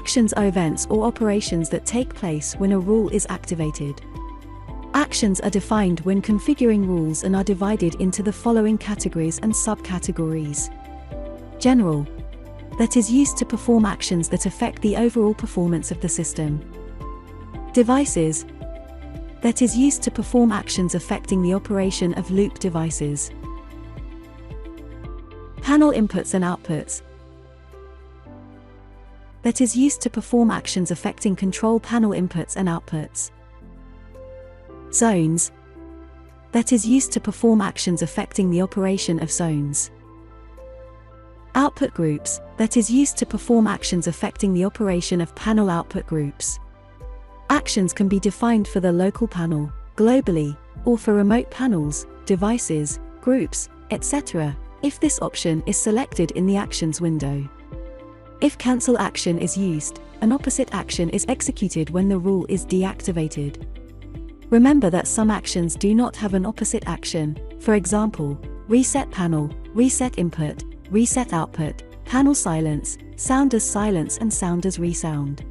Actions are events or operations that take place when a rule is activated. Actions are defined when configuring rules and are divided into the following categories and subcategories. General, that is used to perform actions that affect the overall performance of the system. Devices, that is used to perform actions affecting the operation of loop devices. Panel inputs and outputs, that is used to perform actions affecting control panel inputs and outputs. Zones, that is used to perform actions affecting the operation of zones. Output groups, that is used to perform actions affecting the operation of panel output groups. Actions can be defined for the local panel, globally, or for remote panels, devices, groups, etc., if this option is selected in the Actions window. If cancel action is used, an opposite action is executed when the rule is deactivated. Remember that some actions do not have an opposite action, for example, reset panel, reset input, reset output, panel silence, sound as silence and sound as resound.